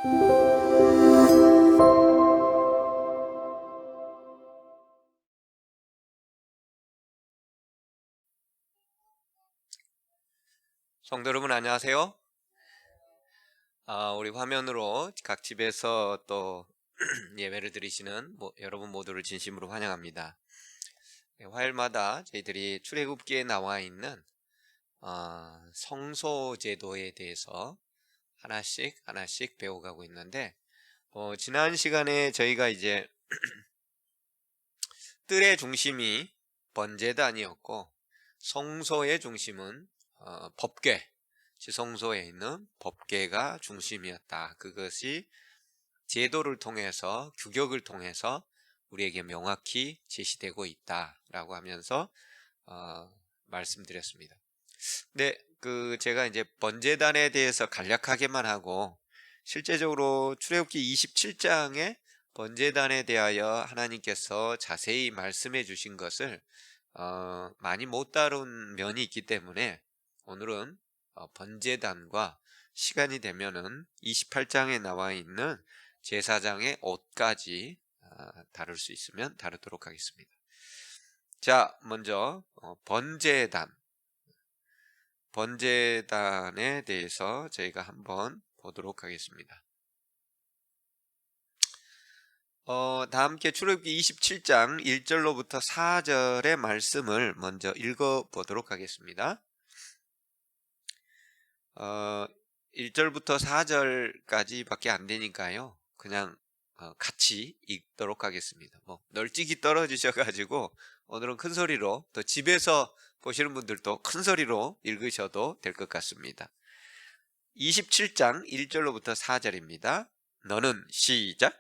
성도 여러분 안녕하세요. 우리 화면으로 각 집에서 또 예배를 드리시는 여러분 모두를 진심으로 환영합니다. 화요일마다 저희들이 출애굽기에 나와 있는 성소 제도에 대해서 하나씩 배워가고 있는데, 지난 시간에 저희가 이제 뜰의 중심이 번제단이었고 성소의 중심은 법궤, 지성소에 있는 법궤가 중심이었다. 그것이 제도를 통해서, 규격을 통해서 우리에게 명확히 제시되고 있다라고 하면서 말씀드렸습니다. 근데 제가 이제 번제단에 대해서 간략하게만 하고, 실제적으로 출애굽기 27장에 번제단에 대하여 하나님께서 자세히 말씀해 주신 것을 많이 못 다룬 면이 있기 때문에 오늘은 번제단과 시간이 되면은 28장에 나와 있는 제사장의 옷까지 다룰 수 있으면 다루도록 하겠습니다. 자, 먼저 번제단에 대해서 저희가 한번 보도록 하겠습니다. 다 함께 출애굽기 27장 1절로부터 4절의 말씀을 먼저 읽어보도록 하겠습니다. 1절부터 4절까지밖에 안 되니까요, 그냥 같이 읽도록 하겠습니다. 널찍이 떨어지셔가지고 오늘은 큰 소리로, 또 집에서 보시는 분들도 큰 소리로 읽으셔도 될 것 같습니다. 27장 1절로부터 4절입니다. 시작.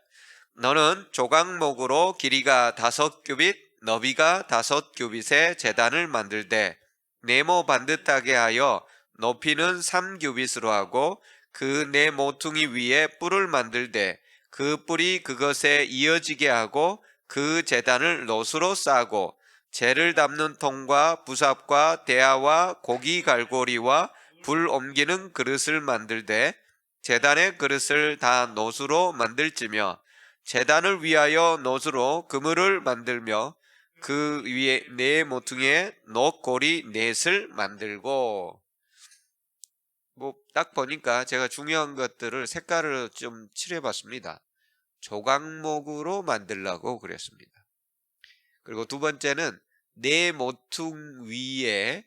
너는 조각목으로 길이가 5규빗, 너비가 5규빗의 제단을 만들되 네모 반듯하게 하여 높이는 3규빗으로 하고 그 네 모퉁이 위에 뿔을 만들되 그 뿔이 그것에 이어지게 하고 그 제단을 노수로 싸고 재를 담는 통과 부삽과 대야와 고기 갈고리와 불 옮기는 그릇을 만들되 제단의 그릇을 다 노수로 만들지며 제단을 위하여 노수로 그물을 만들며 그 위에 네 모퉁이에 녹고리 넷을 만들고, 딱 보니까 제가 중요한 것들을 색깔을 좀 칠해봤습니다. 조각목으로 만들라고 그랬습니다. 그리고 두 번째는 네 모퉁이 위에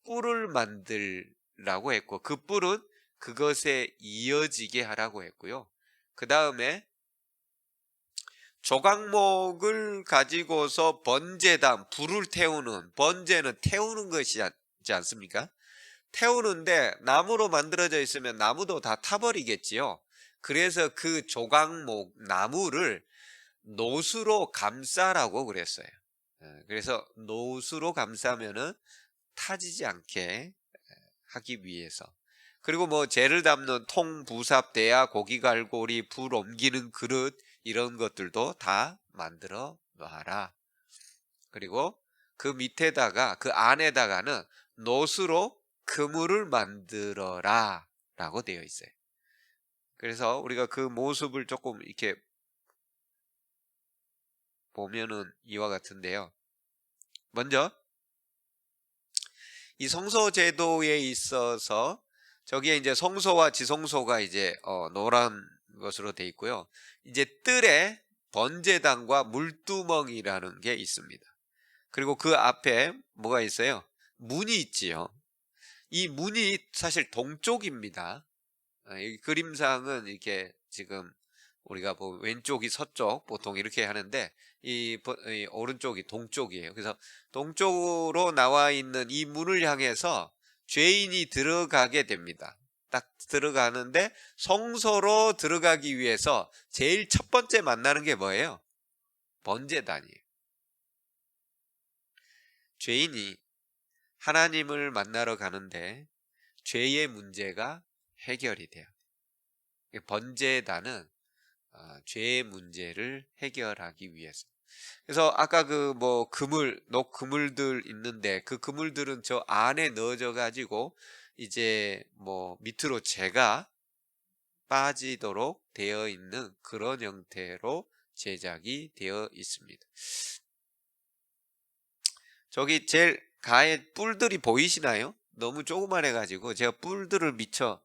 뿔을 만들라고 했고, 그 뿔은 그것에 이어지게 하라고 했고요. 그 다음에 조각목을 가지고서 번제단, 불을 태우는, 번제는 태우는 것이지 않습니까? 태우는데 나무로 만들어져 있으면 나무도 다 타버리겠지요. 그래서 그 조각목, 나무를 노수로 감싸라고 그랬어요. 그래서 노수로 감싸면은 타지지 않게 하기 위해서. 그리고 재를 담는 통, 부삽, 대야, 고기 갈고리, 불 옮기는 그릇, 이런 것들도 다 만들어 놔라. 그리고 그 밑에다가, 그 안에다가는 노수로 그물을 만들어라 라고 되어 있어요. 그래서 우리가 그 모습을 조금 이렇게 보면은 이와 같은데요. 먼저 이 성소 제도에 있어서 저기에 이제 성소와 지성소가 이제 노란 것으로 되어 있고요. 이제 뜰에 번제단과 물두멍이라는 게 있습니다. 그리고 그 앞에 뭐가 있어요? 문이 있지요. 이 문이 사실 동쪽입니다. 이 그림상은 이렇게 지금 우리가 왼쪽이 서쪽, 보통 이렇게 하는데 이 오른쪽이 동쪽이에요. 그래서 동쪽으로 나와 있는 이 문을 향해서 죄인이 들어가게 됩니다. 딱 들어가는데, 성소로 들어가기 위해서 제일 첫 번째 만나는 게 뭐예요? 번제단이에요. 죄인이 하나님을 만나러 가는데 죄의 문제가 해결이 돼요. 번제단은 죄의 문제를 해결하기 위해서. 그래서 아까 녹그물들 있는데, 그 그물들은 저 안에 넣어져 가지고 이제 밑으로 재가 빠지도록 되어 있는 그런 형태로 제작이 되어 있습니다. 저기 제일 가에 뿔들이 보이시나요? 너무 조그만해 가지고 제가 뿔들을 미처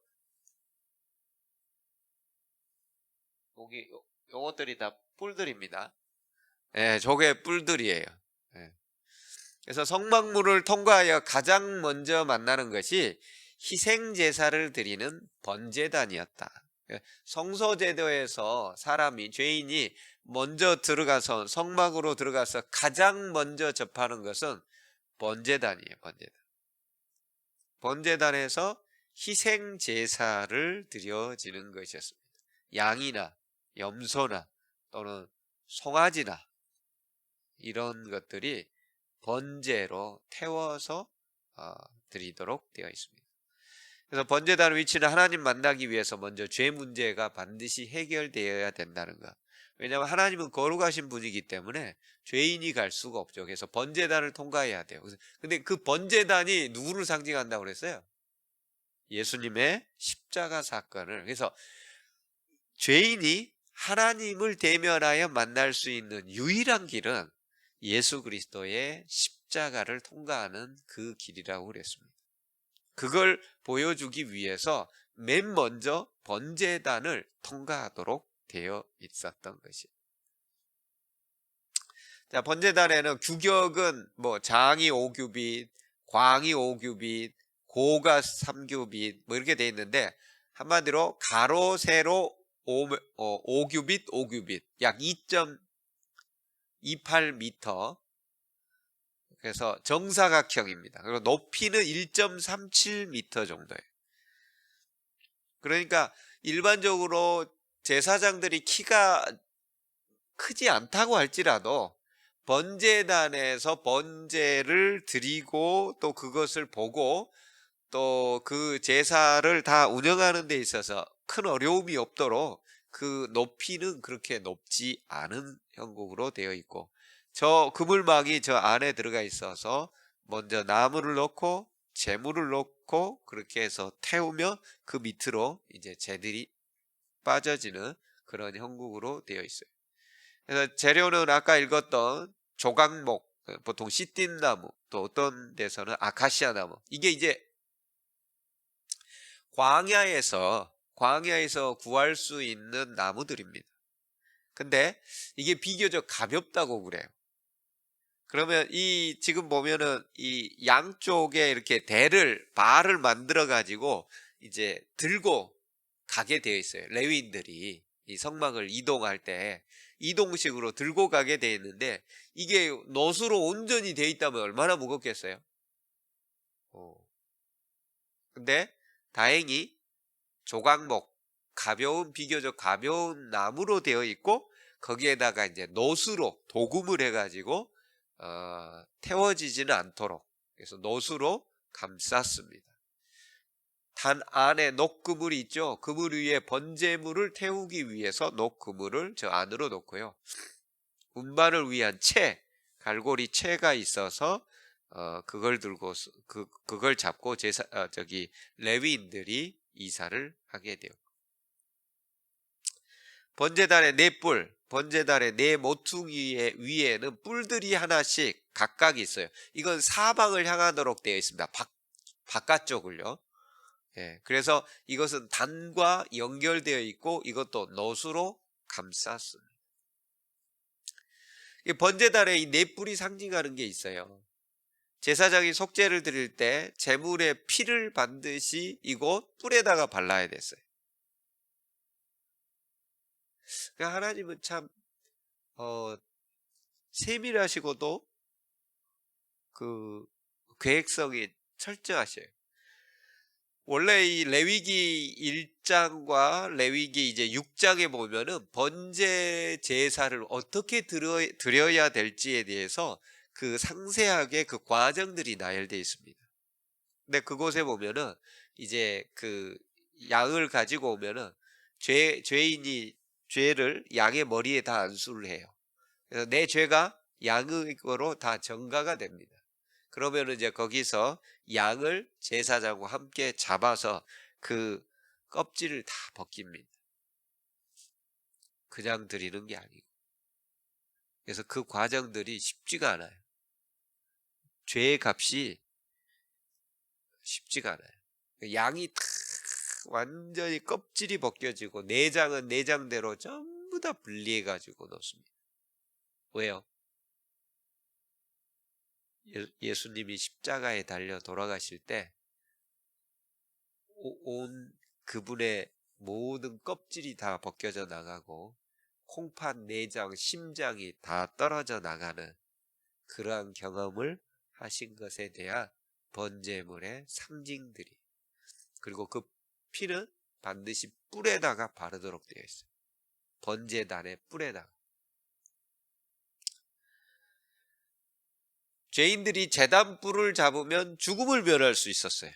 여기 요것들이 다 뿔들입니다. 예, 저게 뿔들이에요. 예. 그래서 성막문을 통과하여 가장 먼저 만나는 것이 희생 제사를 드리는 번제단이었다. 예, 성소제도에서 사람이 죄인이 먼저 들어가서 성막으로 들어가서 가장 먼저 접하는 것은 번제단이에요. 번제단. 번제단에서 희생 제사를 드려지는 것이었습니다. 양이나 염소나 또는 송아지나 이런 것들이 번제로 태워서 드리도록 되어 있습니다. 그래서 번제단 위치는 하나님 만나기 위해서 먼저 죄 문제가 반드시 해결되어야 된다는 것. 왜냐하면 하나님은 거룩하신 분이기 때문에 죄인이 갈 수가 없죠. 그래서 번제단을 통과해야 돼요. 근데 그 번제단이 누구를 상징한다고 그랬어요? 예수님의 십자가 사건을. 그래서 죄인이 하나님을 대면하여 만날 수 있는 유일한 길은 예수 그리스도의 십자가를 통과하는 그 길이라고 그랬습니다. 그걸 보여주기 위해서 맨 먼저 번제단을 통과하도록 되어 있었던 것이. 자, 번제단에는 규격은 뭐 장이 5규빗, 광이 5규빗, 고가 3규빗 뭐 이렇게 되어 있는데 한마디로 가로 세로 5규빗 5규빗 약 2.28m. 그래서 정사각형입니다. 그리고 높이는 1.37m 정도예요. 그러니까 일반적으로 제사장들이 키가 크지 않다고 할지라도 번제단에서 번제를 드리고 또 그것을 보고 또 그 제사를 다 운영하는 데 있어서 큰 어려움이 없도록 그 높이는 그렇게 높지 않은 형국으로 되어 있고 저 그물망이 저 안에 들어가 있어서 먼저 나무를 넣고 재물을 넣고 그렇게 해서 태우며 그 밑으로 이제 재들이 빠져지는 그런 형국으로 되어 있어요. 그래서 재료는 아까 읽었던 조각목, 보통 씨띠나무, 또 어떤 데서는 아카시아 나무. 이게 이제 광야에서 구할 수 있는 나무들입니다. 근데 이게 비교적 가볍다고 그래요. 그러면 이 지금 보면은 이 양쪽에 이렇게 발을 만들어 가지고 이제 들고 가게 되어 있어요. 레위인들이 이 성막을 이동할 때 이동식으로 들고 가게 되어 있는데 이게 놋으로 온전히 되어 있다면 얼마나 무겁겠어요? 근데 다행히 조각목, 비교적 가벼운 나무로 되어 있고 거기에다가 이제 놋으로 도금을 해가지고 태워지지는 않도록 그래서 놋으로 감쌌습니다. 단 안에 놋그물이 있죠. 그물 위에 번제물을 태우기 위해서 놋그물을 저 안으로 놓고요. 운반을 위한 갈고리 채가 있어서 그걸 들고 그걸 잡고 레위인들이 이사를 하게 돼요. 번제단의 네 모퉁이 위에는 뿔들이 하나씩 각각 있어요. 이건 사방을 향하도록 되어 있습니다. 바깥쪽을요. 예, 그래서 이것은 단과 연결되어 있고 이것도 놋으로 감쌌습니다. 번제단에 이 네 뿔이 상징하는 게 있어요. 제사장이 속죄를 드릴 때 제물의 피를 반드시 이곳 뿔에다가 발라야 됐어요. 그러니까 하나님은 참 세밀하시고도 그 계획성이 철저하셔요. 원래 이 레위기 1장과 레위기 이제 6장에 보면은 번제 제사를 어떻게 드려야 될지에 대해서 그 상세하게 그 과정들이 나열되어 있습니다. 근데 그곳에 보면은 이제 그 양을 가지고 오면은 죄인이 죄를 양의 머리에 다 안수를 해요. 그래서 내 죄가 양의 거로 다 전가가 됩니다. 그러면 이제 거기서 양을 제사장과 함께 잡아서 그 껍질을 다 벗깁니다. 그냥 드리는 게 아니고. 그래서 그 과정들이 쉽지가 않아요. 죄의 값이 쉽지가 않아요. 양이 다 완전히 껍질이 벗겨지고 내장은 내장대로 전부 다 분리해 가지고 놓습니다. 왜요? 예수님이 십자가에 달려 돌아가실 때 온 그분의 모든 껍질이 다 벗겨져 나가고 콩팥, 내장, 심장이 다 떨어져 나가는 그러한 경험을 하신 것에 대한 번제물의 상징들이, 그리고 그 피는 반드시 뿔에다가 바르도록 되어 있어요. 번제단의 뿔에다가. 죄인들이 제단 뿔을 잡으면 죽음을 면할 수 있었어요.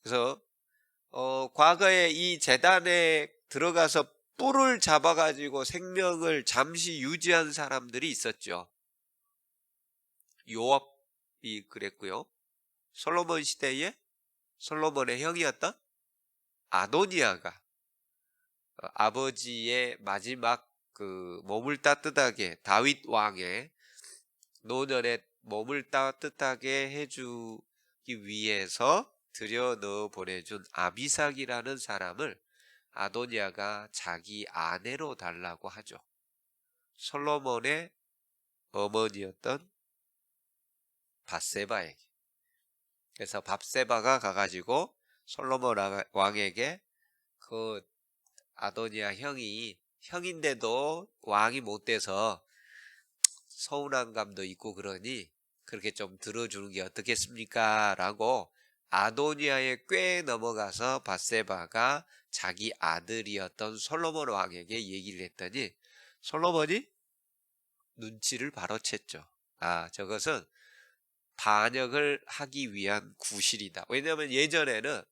그래서 과거에 이 제단에 들어가서 뿔을 잡아가지고 생명을 잠시 유지한 사람들이 있었죠. 요압이 그랬고요. 솔로몬 시대에 솔로몬의 형이었던 아도니아가 아버지의 마지막 그 몸을 따뜻하게, 다윗 왕의 노년에 몸을 따뜻하게 해주기 위해서 들여 넣어 보내준 아비삭이라는 사람을 아도니아가 자기 아내로 달라고 하죠. 솔로몬의 어머니였던 밧세바에게. 그래서 밧세바가 가가지고 솔로몬 왕에게 그 아도니아 형인데도 왕이 못 돼서 서운한 감도 있고 그러니 그렇게 좀 들어주는 게 어떻겠습니까? 라고 아도니아의 꾀에 넘어가서 밧세바가 자기 아들이었던 솔로몬 왕에게 얘기를 했더니 솔로몬이 눈치를 바로 챘죠. 아, 저것은 반역을 하기 위한 구실이다. 왜냐하면 예전에는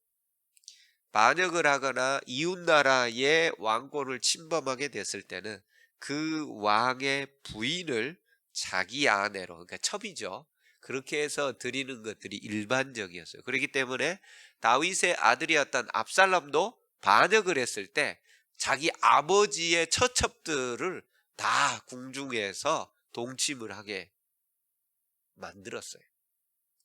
반역을 하거나 이웃나라의 왕권을 침범하게 됐을 때는 그 왕의 부인을 자기 아내로, 그러니까 첩이죠. 그렇게 해서 드리는 것들이 일반적이었어요. 그렇기 때문에 다윗의 아들이었던 압살롬도 반역을 했을 때 자기 아버지의 처첩들을 다 궁중에서 동침을 하게 만들었어요.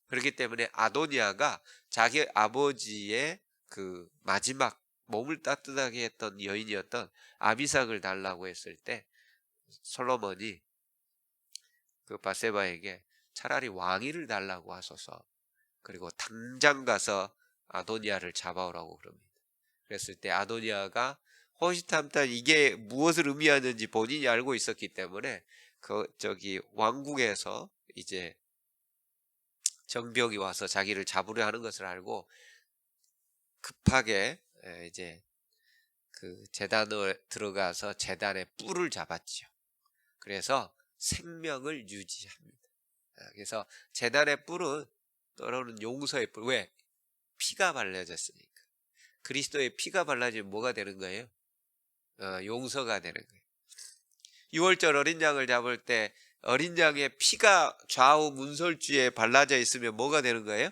그렇기 때문에 아도니아가 자기 아버지의 그 마지막 몸을 따뜻하게 했던 여인이었던 아비삭을 달라고 했을 때 솔로몬이 그 밧세바에게 차라리 왕위를 달라고 하소서, 그리고 당장 가서 아도니아를 잡아오라고 그럽니다. 그랬을 때 아도니아가 호시탐탐 이게 무엇을 의미하는지 본인이 알고 있었기 때문에 그 왕궁에서 이제 정병이 와서 자기를 잡으려 하는 것을 알고 급하게 이제 그 제단에 들어가서 제단의 뿔을 잡았지요. 그래서 생명을 유지합니다. 그래서 제단의 뿔은 떠오르는 용서의 뿔. 왜? 피가 발라졌으니까. 그리스도의 피가 발라지면 뭐가 되는 거예요? 용서가 되는 거예요. 6월절 어린 양을 잡을 때 어린 양의 피가 좌우 문설주에 발라져 있으면 뭐가 되는 거예요?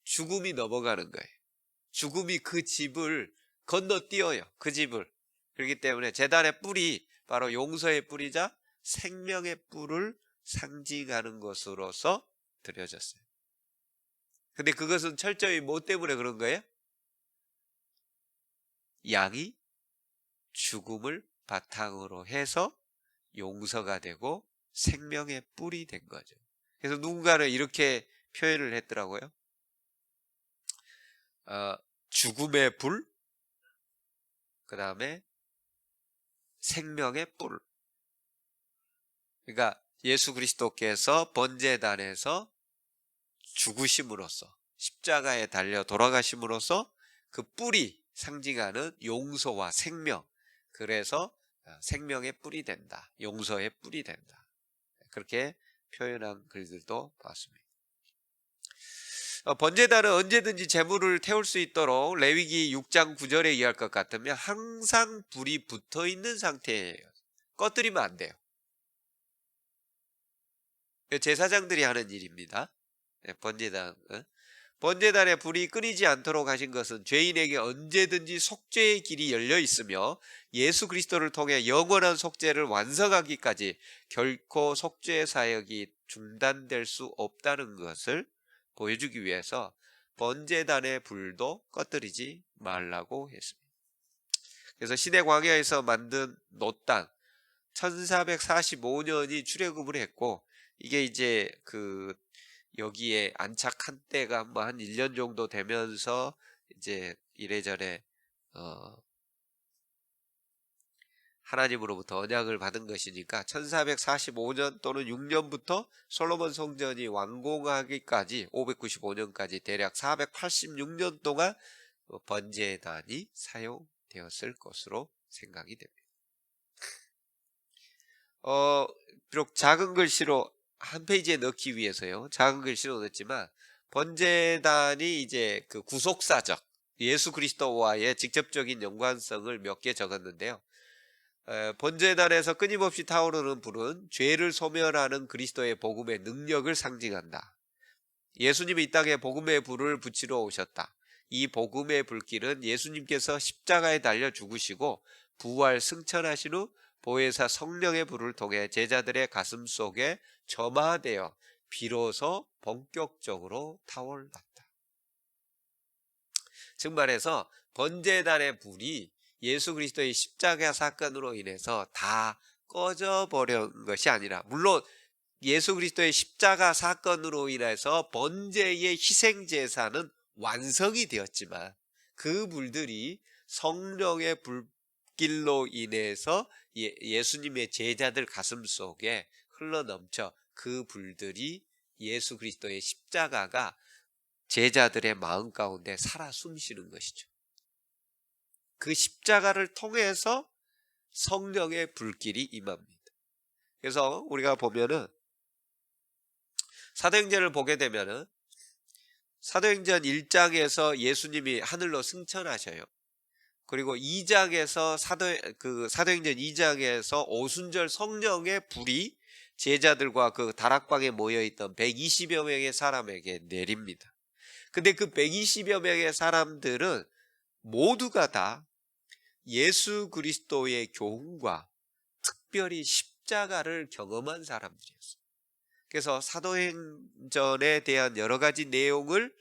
죽음이 넘어가는 거예요. 죽음이 그 집을 건너뛰어요. 그 집을. 그렇기 때문에 제단의 뿔이 바로 용서의 뿔이자 생명의 뿔을 상징하는 것으로서 드려졌어요. 근데 그것은 철저히 뭐 때문에 그런 거예요? 양이 죽음을 바탕으로 해서 용서가 되고 생명의 뿔이 된 거죠. 그래서 누군가는 이렇게 표현을 했더라고요. 죽음의 불, 그 다음에 생명의 뿔. 그러니까 예수 그리스도께서 번제단에서 죽으심으로써, 십자가에 달려 돌아가심으로써 그 뿔이 상징하는 용서와 생명, 그래서 생명의 뿔이 된다, 용서의 뿔이 된다, 그렇게 표현한 글들도 봤습니다. 번제단은 언제든지 제물을 태울 수 있도록 레위기 6장 9절에 의할 것 같으면 항상 불이 붙어 있는 상태예요. 꺼뜨리면 안 돼요. 제사장들이 하는 일입니다. 번제단, 번제단의 불이 끊이지 않도록 하신 것은 죄인에게 언제든지 속죄의 길이 열려 있으며 예수 그리스도를 통해 영원한 속죄를 완성하기까지 결코 속죄 사역이 중단될 수 없다는 것을 보여주기 위해서 번제단의 불도 꺼뜨리지 말라고 했습니다. 그래서 시내 광야에서 만든 놋단 1445년이 출애굽을 했고, 이게 이제 여기에 안착한 때가 뭐 한 1년 정도 되면서 이제 이래저래 하나님으로부터 언약을 받은 것이니까 1445년 또는 6년부터 솔로몬 성전이 완공하기까지 595년까지 대략 486년 동안 번제단이 사용되었을 것으로 생각이 됩니다. 비록 작은 글씨로 한 페이지에 넣기 위해서요, 작은 글씨로 넣었지만 번제단이 이제 그 구속사적 예수 그리스도와의 직접적인 연관성을 몇 개 적었는데요. 번제단에서 끊임없이 타오르는 불은 죄를 소멸하는 그리스도의 복음의 능력을 상징한다. 예수님이 이 땅에 복음의 불을 붙이러 오셨다. 이 복음의 불길은 예수님께서 십자가에 달려 죽으시고 부활 승천하신 후 보혜사 성령의 불을 통해 제자들의 가슴 속에 점화되어 비로소 본격적으로 타올랐다. 즉 말해서 번제단의 불이 예수 그리스도의 십자가 사건으로 인해서 다 꺼져버린 것이 아니라, 물론 예수 그리스도의 십자가 사건으로 인해서 번제의 희생제사는 완성이 되었지만 그 불들이 성령의 불길로 인해서 예수님의 제자들 가슴 속에 흘러넘쳐 그 불들이 예수 그리스도의 십자가가 제자들의 마음 가운데 살아 숨쉬는 것이죠. 그 십자가를 통해서 성령의 불길이 임합니다. 그래서 우리가 보면은 사도행전을 보게 되면은 사도행전 1장에서 예수님이 하늘로 승천하셔요. 그리고 2장에서 사도행전 2장에서 오순절 성령의 불이 제자들과 그 다락방에 모여있던 120여 명의 사람에게 내립니다. 근데 그 120여 명의 사람들은 모두가 다 예수 그리스도의 교훈과 특별히 십자가를 경험한 사람들이었어요. 그래서 사도행전에 대한 여러 가지 내용을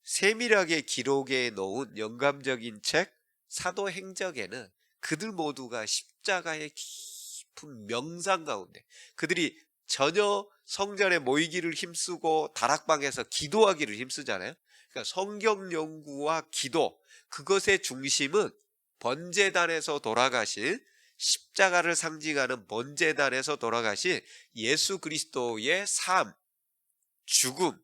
세밀하게 기록해 놓은 영감적인 책 사도행적에는 그들 모두가 십자가의 깊은 명상 가운데, 그들이 전혀 성전에 모이기를 힘쓰고 다락방에서 기도하기를 힘쓰잖아요. 그러니까 성경 연구와 기도, 그것의 중심은 번제단에서 돌아가신 십자가를 상징하는 번제단에서 돌아가신 예수 그리스도의 삶, 죽음,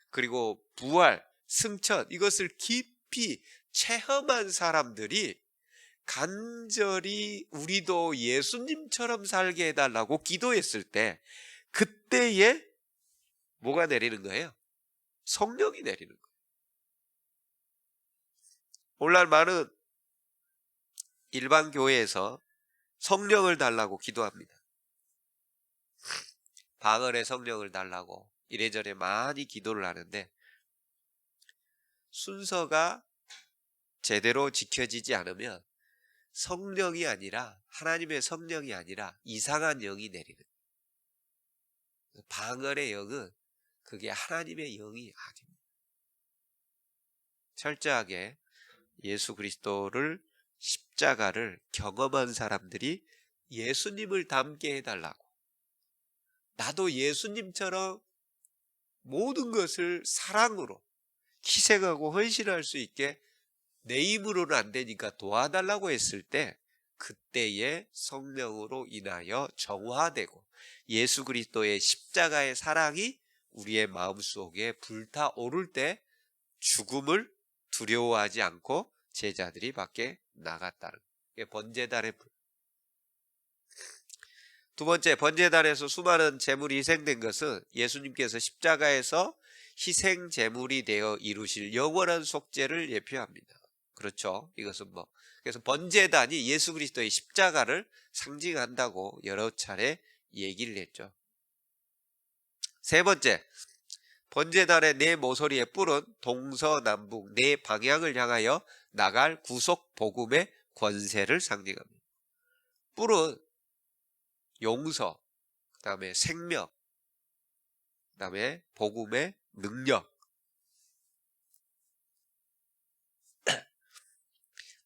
그리고 부활, 승천, 이것을 깊이 체험한 사람들이 간절히 우리도 예수님처럼 살게 해달라고 기도했을 때, 그때에 뭐가 내리는 거예요? 성령이 내리는 거예요. 오늘날 많은 일반 교회에서 성령을 달라고 기도합니다. 방언의 성령을 달라고 이래저래 많이 기도를 하는데 순서가 제대로 지켜지지 않으면 성령이 아니라, 하나님의 성령이 아니라 이상한 영이 내리는 거예요. 방언의 영은 그게 하나님의 영이 아닙니다. 철저하게 예수 그리스도를, 십자가를 경험한 사람들이 예수님을 닮게 해달라고, 나도 예수님처럼 모든 것을 사랑으로 희생하고 헌신할 수 있게 내 힘으로는 안 되니까 도와달라고 했을 때, 그때의 성령으로 인하여 정화되고 예수 그리스도의 십자가의 사랑이 우리의 마음속에 불타오를 때 죽음을 두려워하지 않고 제자들이 밖에 나갔다는 게 번제단의 불. 두 번째, 번제단에서 수많은 제물이 희생된 것은 예수님께서 십자가에서 희생 제물이 되어 이루실 영원한 속죄를 예표합니다. 그렇죠. 이것은 그래서 번제단이 예수 그리스도의 십자가를 상징한다고 여러 차례 얘기를 했죠. 세 번째, 번제단의 네 모서리의 뿔은 동서남북 네 방향을 향하여 나갈 구속 복음의 권세를 상징합니다. 뿔은 용서, 그 다음에 생명, 그 다음에 복음의 능력.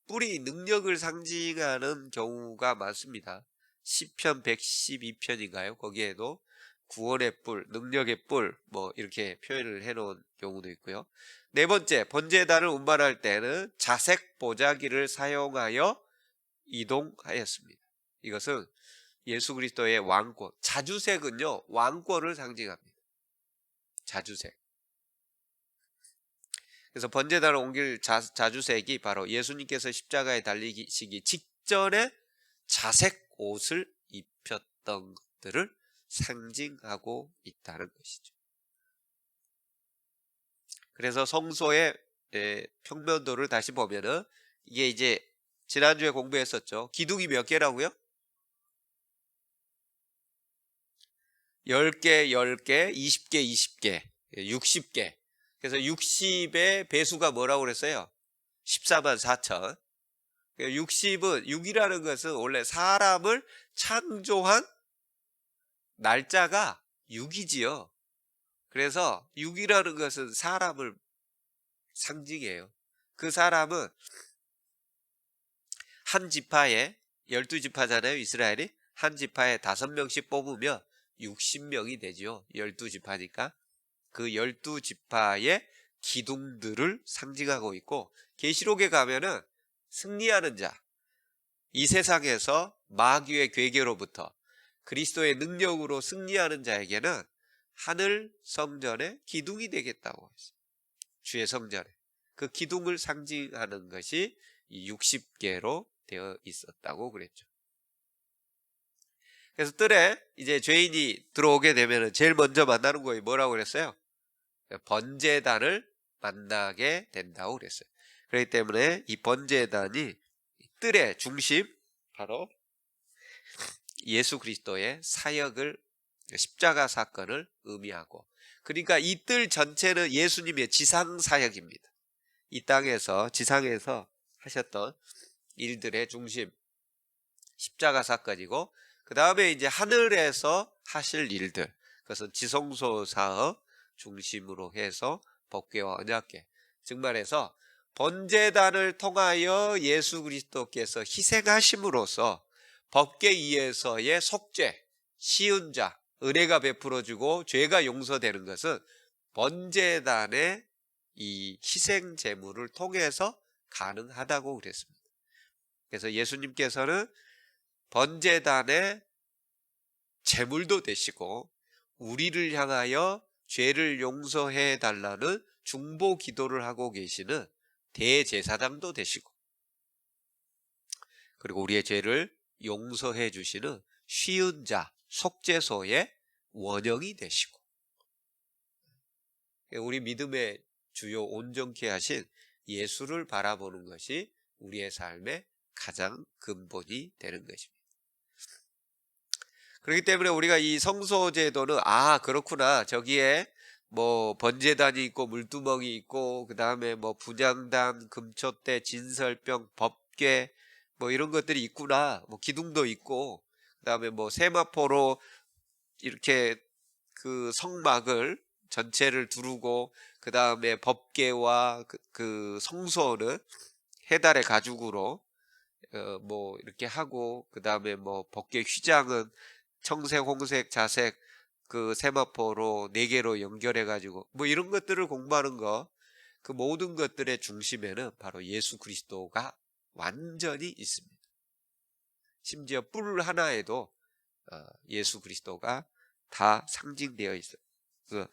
뿔이 능력을 상징하는 경우가 많습니다. 시편 112편인가요? 거기에도 구원의 뿔, 능력의 뿔, 뭐 이렇게 표현을 해놓은 경우도 있고요. 네 번째, 번제단을 운반할 때는 자색 보자기를 사용하여 이동하였습니다. 이것은 예수 그리스도의 왕권, 자주색은요 왕권을 상징합니다. 자주색. 그래서 번제단을 옮길 자주색이 바로 예수님께서 십자가에 달리시기 직전에 자색 옷을 입혔던 것들을 상징하고 있다는 것이죠. 그래서 성소의 평면도를 다시 보면은 이게 이제 지난주에 공부했었죠. 기둥이 몇 개라고요? 10개, 10개, 20개, 20개, 60개. 그래서 60의 배수가 뭐라고 그랬어요? 14만 4천. 60은 6이라는 것은 원래 사람을 창조한 날짜가 6이지요. 그래서 6이라는 것은 사람을 상징해요. 그 사람은 한 지파에 12지파잖아요. 이스라엘이 한 지파에 5명씩 뽑으면 60명이 되죠. 12지파니까. 그 12지파의 기둥들을 상징하고 있고, 계시록에 가면은 승리하는 자, 이 세상에서 마귀의 괴계로부터 그리스도의 능력으로 승리하는 자에게는 하늘 성전의 기둥이 되겠다고 했어요. 주의 성전에. 그 기둥을 상징하는 것이 60개로 되어 있었다고 그랬죠. 그래서 뜰에 이제 죄인이 들어오게 되면 제일 먼저 만나는 거예요. 뭐라고 그랬어요? 번제단을 만나게 된다고 그랬어요. 그렇기 때문에 이 번제단이 뜰의 중심, 바로 예수 그리스도의 사역을, 십자가 사건을 의미하고, 그러니까 이 뜰 전체는 예수님의 지상 사역입니다. 이 땅에서, 지상에서 하셨던 일들의 중심, 십자가 사건이고, 그 다음에 이제 하늘에서 하실 일들, 그것은 지성소 사업 중심으로 해서 법궤와 언약궤, 즉 말해서 번제단을 통하여 예수 그리스도께서 희생하심으로써 법궤 위에서의 속죄, 시은 자, 은혜가 베풀어지고 죄가 용서되는 것은 번제단의 이 희생 제물을 통해서 가능하다고 그랬습니다. 그래서 예수님께서는 번제단의 제물도 되시고 우리를 향하여 죄를 용서해 달라는 중보 기도를 하고 계시는 대제사장도 되시고, 그리고 우리의 죄를 용서해 주시는 쉬운 자, 속죄소의 원형이 되시고, 우리 믿음의 주요 온전케 하신 예수를 바라보는 것이 우리의 삶의 가장 근본이 되는 것입니다. 그렇기 때문에 우리가 이 성소제도는, 그렇구나, 저기에 뭐 번제단이 있고 물두멍이 있고 그 다음에 뭐 분향단, 금촛대, 진설병, 법궤 뭐 이런 것들이 있구나, 뭐 기둥도 있고, 그 다음에 뭐 세마포로 이렇게 그 성막을 전체를 두르고, 그 다음에 법궤와 그 성소는 해달의 가죽으로 뭐 이렇게 하고, 그 다음에 뭐 법궤 휘장은 청색, 홍색, 자색 그 세마포로 4개로 연결해 가지고 뭐 이런 것들을 공부하는 거, 그 모든 것들의 중심에는 바로 예수 그리스도가 완전히 있습니다. 심지어 뿔 하나에도 예수 그리스도가 다 상징되어 있어요. 그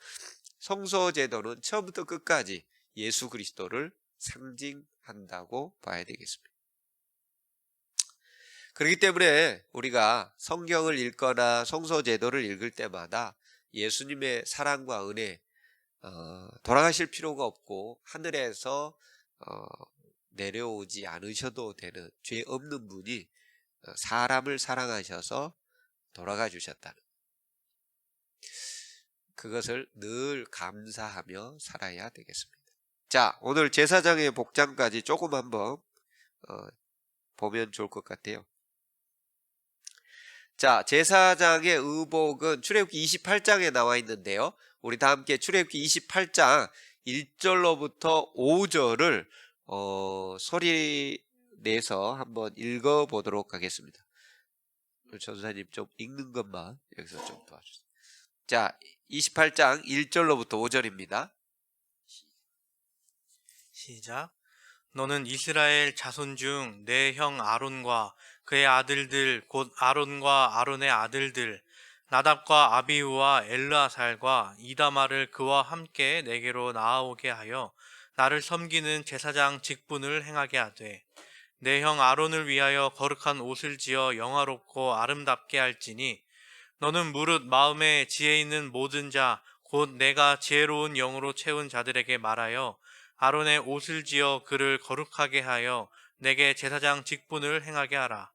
성소 제도는 처음부터 끝까지 예수 그리스도를 상징한다고 봐야 되겠습니다. 그렇기 때문에 우리가 성경을 읽거나 성소 제도를 읽을 때마다 예수님의 사랑과 은혜, 돌아가실 필요가 없고 하늘에서 내려오지 않으셔도 되는 죄 없는 분이 사람을 사랑하셔서 돌아가 주셨다는, 그것을 늘 감사하며 살아야 되겠습니다. 자, 오늘 제사장의 복장까지 조금 한번 보면 좋을 것 같아요. 자, 제사장의 의복은 출애굽기 28장에 나와 있는데요. 우리 다 함께 출애굽기 28장 1절로부터 5절을 소리 내서 한번 읽어 보도록 하겠습니다. 전사님 좀 읽는 것만 여기서 좀 도와주세요. 자, 28장 1절로부터 5절입니다. 시작. 너는 이스라엘 자손 중 내 형 아론과 그의 아들들 곧 아론과 아론의 아들들 나답과 아비후와 엘르아살과 이다마를 그와 함께 내게로 나아오게 하여 나를 섬기는 제사장 직분을 행하게 하되 내 형 아론을 위하여 거룩한 옷을 지어 영화롭고 아름답게 할지니 너는 무릇 마음에 지혜 있는 모든 자 곧 내가 지혜로운 영으로 채운 자들에게 말하여 아론의 옷을 지어 그를 거룩하게 하여 내게 제사장 직분을 행하게 하라.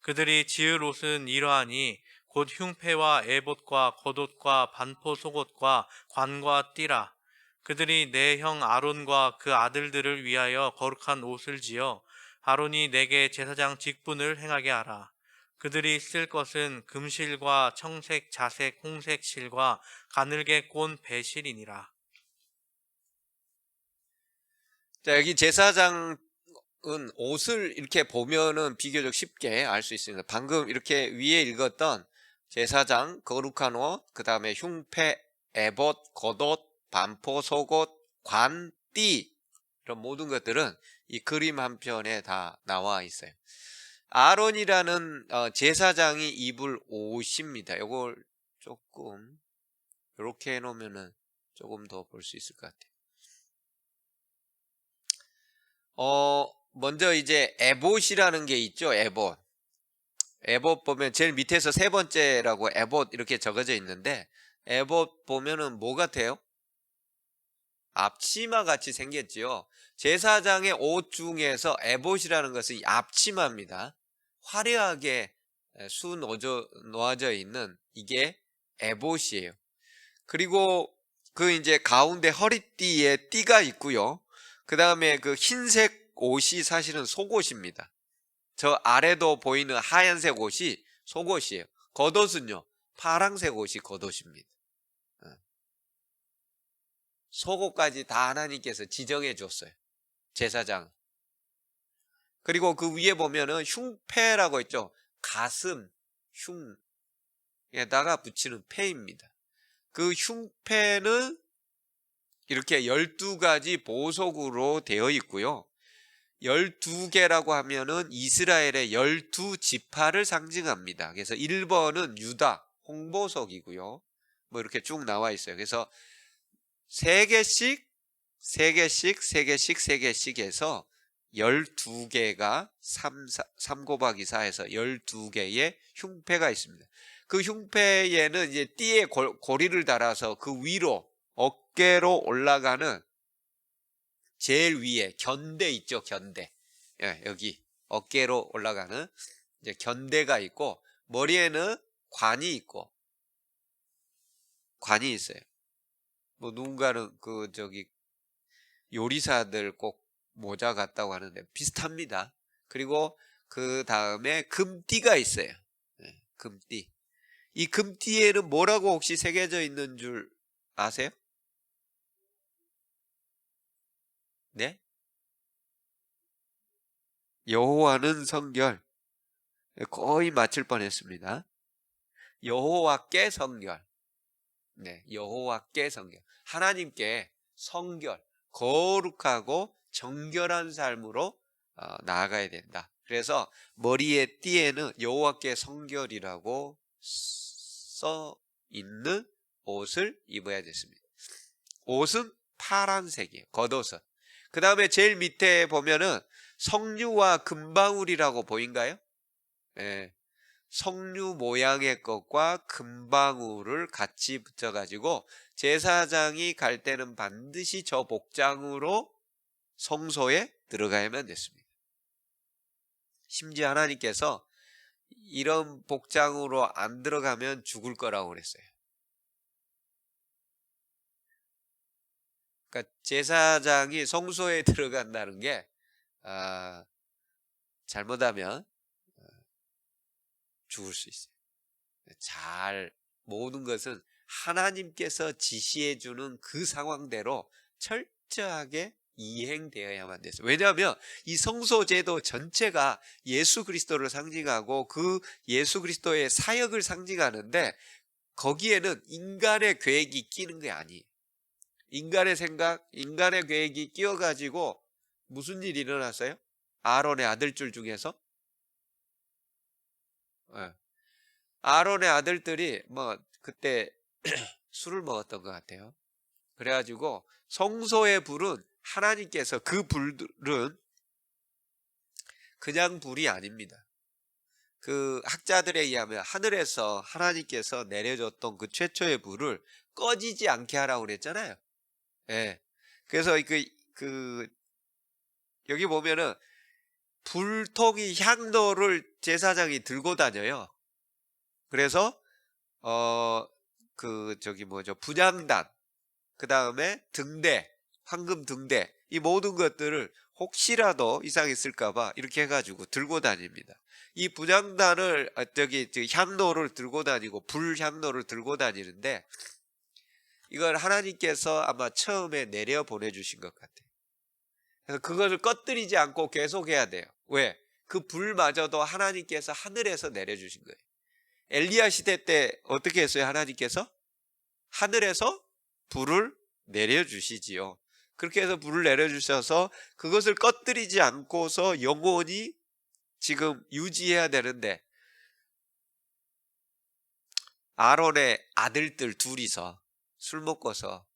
그들이 지을 옷은 이러하니 곧 흉패와 에봇과 겉옷과 반포 속옷과 관과 띠라. 그들이 내 형 아론과 그 아들들을 위하여 거룩한 옷을 지어 아론이 내게 제사장 직분을 행하게 하라. 그들이 쓸 것은 금실과 청색, 자색, 홍색 실과 가늘게 꼰 배실이니라. 자, 여기 제사장은 옷을 이렇게 보면은 비교적 쉽게 알 수 있습니다. 방금 이렇게 위에 읽었던 제사장, 거룩한 옷, 그 다음에 흉패, 에봇, 겉옷, 반포, 속옷, 관, 띠 이런 모든 것들은 이 그림 한 편에 다 나와 있어요. 아론이라는 제사장이 입을 옷입니다. 이걸 조금 이렇게 해놓으면은 조금 더 볼 수 있을 것 같아요. 먼저 이제 에봇이라는 게 있죠. 에봇. 에봇 보면 제일 밑에서 세 번째라고 에봇 이렇게 적어져 있는데 에봇 보면은 뭐 같아요? 앞치마 같이 생겼지요. 제사장의 옷 중에서 에봇이라는 것은 이 앞치마입니다. 화려하게 놓아져 있는 이게 에봇이에요. 그리고 그 이제 가운데 허리띠에 띠가 있고요. 그 다음에 그 흰색 옷이 사실은 속옷입니다. 저 아래도 보이는 하얀색 옷이 속옷이에요. 겉옷은요, 파란색 옷이 겉옷입니다. 속옷까지 다 하나님께서 지정해 줬어요. 제사장. 그리고 그 위에 보면은 흉패라고 있죠. 가슴, 흉에다가 붙이는 패입니다. 그 흉패는 이렇게 12가지 보석으로 되어 있고요. 12개라고 하면은 이스라엘의 12지파를 상징합니다. 그래서 1번은 유다, 홍보석이고요. 뭐 이렇게 쭉 나와 있어요. 그래서 3개씩, 3개씩, 3개씩, 3개씩 해서 12개가 3 곱하기 4에서 12개의 흉패가 있습니다. 그 흉패에는 이제 띠에 고리를 달아서 그 위로 어깨로 올라가는 제일 위에 견대 있죠, 견대. 예, 여기 어깨로 올라가는 이제 견대가 있고 머리에는 관이 있고 관이 있어요. 뭐 누군가는 요리사들 꼭 모자 같다고 하는데 비슷합니다. 그리고 그 다음에 금띠가 있어요. 예, 금띠. 이 금띠에는 뭐라고 혹시 새겨져 있는 줄 아세요? 네? 여호와는 성결. 거의 맞출 뻔했습니다. 여호와께 성결. 네, 여호와께 성결. 하나님께 성결, 거룩하고 정결한 삶으로 나아가야 된다. 그래서 머리에 띠에는 여호와께 성결이라고 써 있는 옷을 입어야 됐습니다. 옷은 파란색이에요. 겉옷은. 그 다음에 제일 밑에 보면은 석류와 금방울이라고 보인가요? 예. 석류 모양의 것과 금방울을 같이 붙여가지고 제사장이 갈 때는 반드시 저 복장으로 성소에 들어가야만 됐습니다. 심지어 하나님께서 이런 복장으로 안 들어가면 죽을 거라고 그랬어요. 그러니까 제사장이 성소에 들어간다는 게 아, 잘못하면 죽을 수 있어요. 잘 모든 것은 하나님께서 지시해 주는 그 상황대로 철저하게 이행되어야만 됐어요. 왜냐하면 이 성소제도 전체가 예수 그리스도를 상징하고 그 예수 그리스도의 사역을 상징하는데 거기에는 인간의 계획이 끼는 게 아니에요. 인간의 생각, 인간의 계획이 끼어가지고 무슨 일이 일어났어요? 아론의 아들들 중에서 예. 아론의 아들들이 뭐 그때 술을 먹었던 것 같아요. 그래가지고 성소의 불은 하나님께서 그 불은 그냥 불이 아닙니다. 그 학자들에 의하면 하늘에서 하나님께서 내려줬던 그 최초의 불을 꺼지지 않게 하라고 그랬잖아요. 예. 그래서 그 여기 보면은 불통이 향로를 제사장이 들고 다녀요. 그래서 저기 뭐죠? 분향단, 그 다음에 등대, 황금 등대, 이 모든 것들을 혹시라도 이상이 있을까봐 이렇게 해가지고 들고 다닙니다. 이 분향단을 향로를 들고 다니고 불향로를 들고 다니는데 이걸 하나님께서 아마 처음에 내려 보내주신 것 같아요. 그래서 그것을 꺼뜨리지 않고 계속해야 돼요. 왜? 그 불마저도 하나님께서 하늘에서 내려주신 거예요. 엘리야 시대 때 어떻게 했어요? 하나님께서 하늘에서 불을 내려주시지요. 그렇게 해서 불을 내려주셔서 그것을 꺼뜨리지 않고서 영원히 지금 유지해야 되는데 아론의 아들들 둘이서 술 먹고서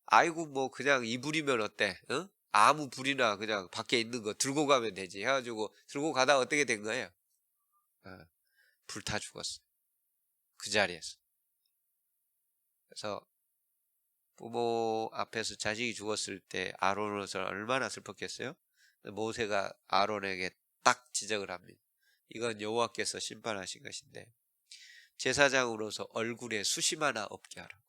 아이고 뭐 그냥 이 불이면 어때? 어? 아무 불이나 그냥 밖에 있는 거 들고 가면 되지 해가지고 들고 가다 어떻게 된 거예요? 불타 죽었어요. 그 자리에서. 그래서 부모 앞에서 자식이 죽었을 때 아론으로서 얼마나 슬펐겠어요? 모세가 아론에게 딱 지적을 합니다. 이건 여호와께서 심판하신 것인데 제사장으로서 얼굴에 수심 하나 없게 하라고.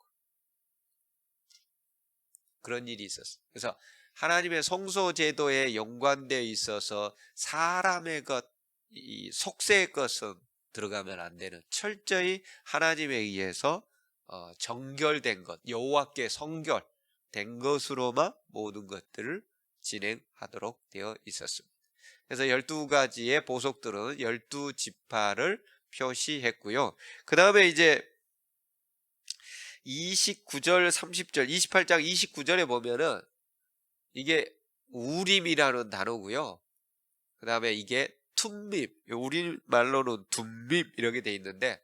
그런 일이 있었어요. 그래서 하나님의 성소 제도에 연관되어 있어서 사람의 것, 이 속세의 것은 들어가면 안 되는 철저히 하나님에 의해서 정결된 것, 여호와께 성결된 것으로만 모든 것들을 진행하도록 되어 있었습니다. 그래서 12가지의 보석들은 12지파를 표시했고요. 그 다음에 이제 29절, 30절, 28장 29절에 보면은 이게 우림이라는 단어고요. 그 다음에 이게 툼밈, 우리말로는 둠밈 이렇게 돼 있는데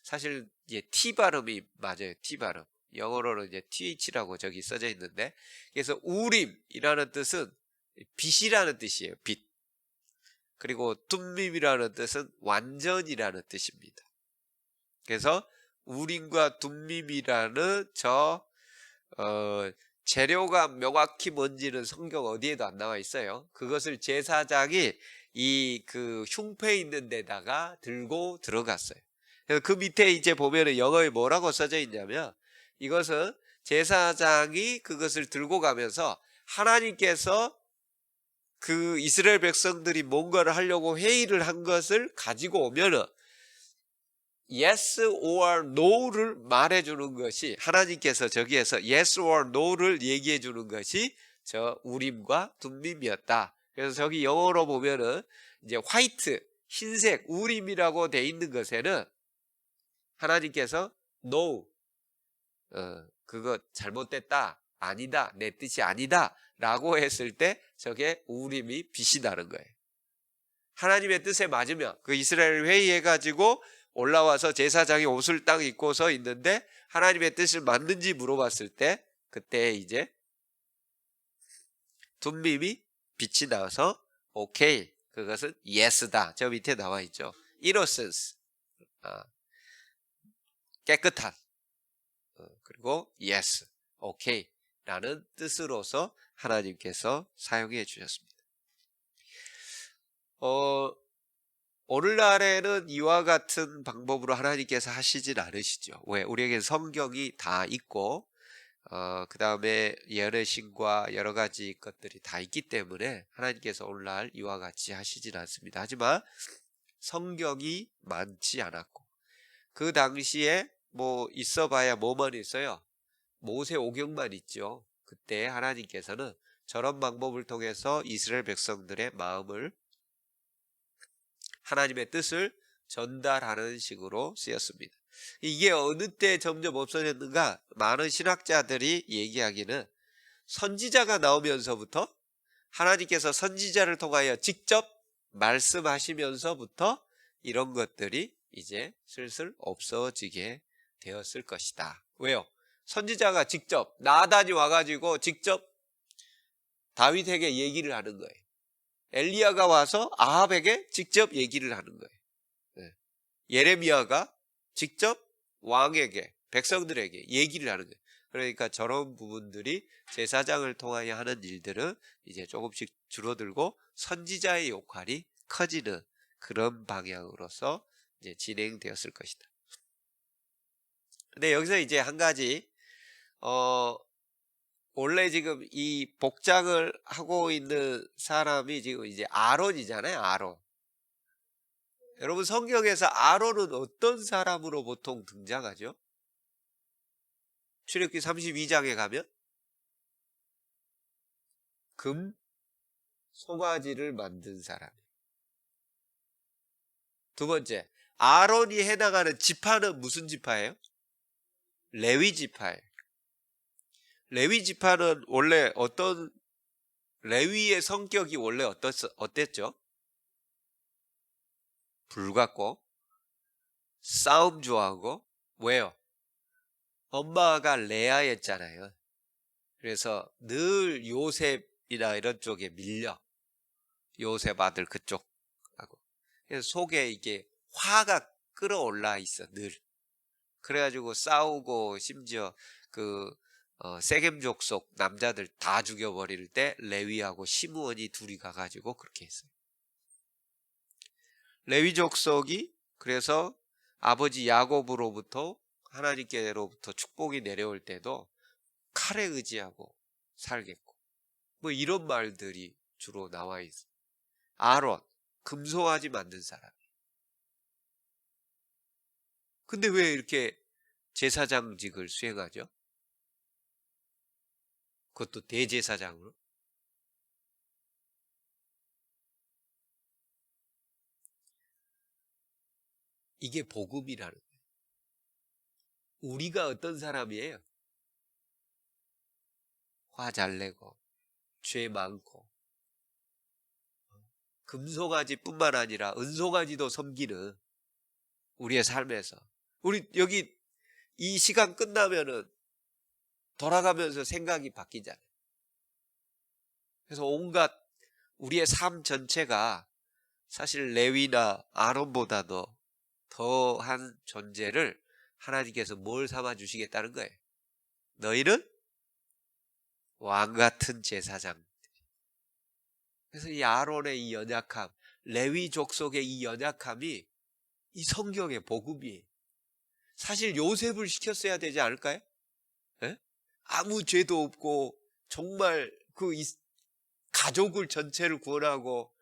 사실 이제 T 발음이 맞아요. T 발음. 영어로는 이제 TH라고 저기 써져 있는데 그래서 우림이라는 뜻은 빛이라는 뜻이에요. 빛. 그리고 둠밈이라는 뜻은 완전이라는 뜻입니다. 그래서 우림과 둠밈이라는 재료가 명확히 뭔지는 성경 어디에도 안 나와 있어요. 그것을 제사장이 그 흉패 있는 데다가 들고 들어갔어요. 그래서 그 밑에 이제 보면은 영어에 뭐라고 써져 있냐면 이것은 제사장이 그것을 들고 가면서 하나님께서 그 이스라엘 백성들이 뭔가를 하려고 회의를 한 것을 가지고 오면은 yes or no를 말해주는 것이 하나님께서 저기에서 yes or no를 얘기해 주는 것이 저 우림과 둠밈이었다. 그래서 저기 영어로 보면은 이제 화이트 흰색 우림이라고 돼 있는 것에는 하나님께서 no 그거 잘못됐다 아니다 내 뜻이 아니다 라고 했을 때 저게 우림이 빛이 나는 거예요. 하나님의 뜻에 맞으면 그 이스라엘 회의해가지고 올라와서 제사장이 옷을 딱 입고서 있는데 하나님의 뜻을 맞는지 물어봤을 때 그때 이제 둠밈이 빛이 나와서 오케이 그것은 yes다. 저 밑에 나와 있죠. innocence 깨끗한 그리고 yes 오케이 라는 뜻으로서 하나님께서 사용해 주셨습니다. 오늘날에는 이와 같은 방법으로 하나님께서 하시진 않으시죠. 왜? 우리에게 성경이 다 있고 그 다음에 예언의신과 여러 가지 것들이 다 있기 때문에 하나님께서 오늘날 이와 같이 하시진 않습니다. 하지만 성경이 많지 않았고 그 당시에 뭐 있어봐야 뭐만 있어요. 모세오경만 있죠. 그때 하나님께서는 저런 방법을 통해서 이스라엘 백성들의 마음을, 하나님의 뜻을 전달하는 식으로 쓰였습니다. 이게 어느 때 점점 없어졌는가? 많은 신학자들이 얘기하기는 선지자가 나오면서부터, 하나님께서 선지자를 통하여 직접 말씀하시면서부터 이런 것들이 이제 슬슬 없어지게 되었을 것이다. 왜요? 선지자가 직접, 나단이 와가지고 직접 다윗에게 얘기를 하는 거예요. 엘리야가 와서 아합에게 직접 얘기를 하는 거예요. 네. 예레미야가 직접 왕에게, 백성들에게 얘기를 하는 거예요. 그러니까 저런 부분들이 제사장을 통하여 하는 일들은 이제 조금씩 줄어들고 선지자의 역할이 커지는 그런 방향으로서 이제 진행되었을 것이다. 근데 여기서 이제 한 가지, 원래 지금 이 복장을 하고 있는 사람이 지금 이제 아론이잖아요, 아론. 여러분 성경에서 아론은 어떤 사람으로 보통 등장하죠? 출애굽기 32장에 가면 금 송아지를 만든 사람. 두 번째, 아론이 해당하는 지파는 무슨 지파예요? 레위 지파예요. 레위 지파는 원래 레위의 성격이 원래 어땠죠? 불같고 싸움 좋아하고. 왜요? 엄마가 레아였잖아요. 그래서 늘 요셉이나 이런 쪽에 밀려. 요셉 아들 그쪽 하고. 그래서 속에 이게 화가 끌어올라 있어, 늘. 그래가지고 싸우고, 심지어 세겜 족속 남자들 다 죽여버릴 때 레위하고 시므온이 둘이 가가지고 그렇게 했어요. 레위 족속이 그래서 아버지 야곱으로부터 하나님께로부터 축복이 내려올 때도 칼에 의지하고 살겠고, 뭐 이런 말들이 주로 나와 있어요. 아론, 금송아지 만든 사람. 근데 왜 이렇게 제사장직을 수행하죠? 그것도 대제사장으로. 이게 복음이라는 거예요. 우리가 어떤 사람이에요? 화 잘 내고 죄 많고 금송아지뿐만 아니라 은송아지도 섬기는 우리의 삶에서, 우리 여기 이 시간 끝나면은 돌아가면서 생각이 바뀌잖아요. 그래서 온갖 우리의 삶 전체가 사실 레위나 아론보다도 더한 존재를 하나님께서 뭘 삼아 주시겠다는 거예요? 너희는 왕 같은 제사장. 그래서 이 아론의 이 연약함, 레위 족속의 이 연약함이 이 성경의 복음이에요. 사실 요셉을 시켰어야 되지 않을까요? 예? 아무 죄도 없고 정말 가족을 전체를 구원하고,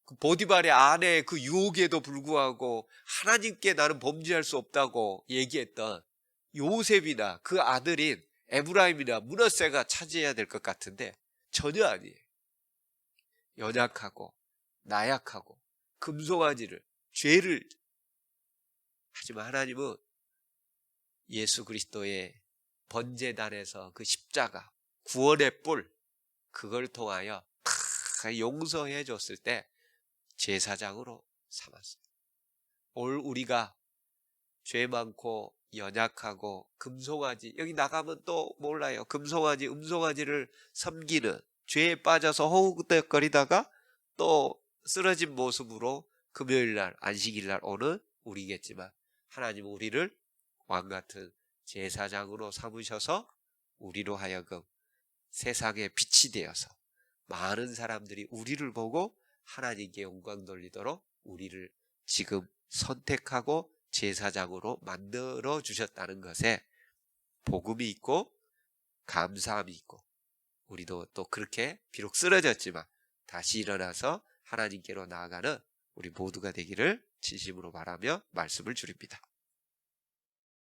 그 보디발의 아내의 그 유혹에도 불구하고 하나님께 나는 범죄할 수 없다고 얘기했던 요셉이나 그 아들인 에브라임이나 므낫세가 차지해야 될 것 같은데 전혀 아니에요. 연약하고 나약하고 금송아지를, 죄를. 하지만 하나님은 예수 그리스도의 번제단에서 그 십자가, 구원의 뿔, 그걸 통하여 다 용서해 줬을 때 제사장으로 삼았어요. 올 우리가 죄 많고 연약하고 금송아지, 여기 나가면 또 몰라요. 금송아지, 음송아지를 섬기는, 죄에 빠져서 허우적거리다가 또 쓰러진 모습으로 금요일날, 안식일날 오는 우리겠지만 하나님은 우리를 왕같은 제사장으로 삼으셔서 우리로 하여금 세상의 빛이 되어서 많은 사람들이 우리를 보고 하나님께 영광 돌리도록 우리를 지금 선택하고 제사장으로 만들어 주셨다는 것에 복음이 있고 감사함이 있고 우리도 또 그렇게 비록 쓰러졌지만 다시 일어나서 하나님께로 나아가는 우리 모두가 되기를 진심으로 바라며 말씀을 줄입니다.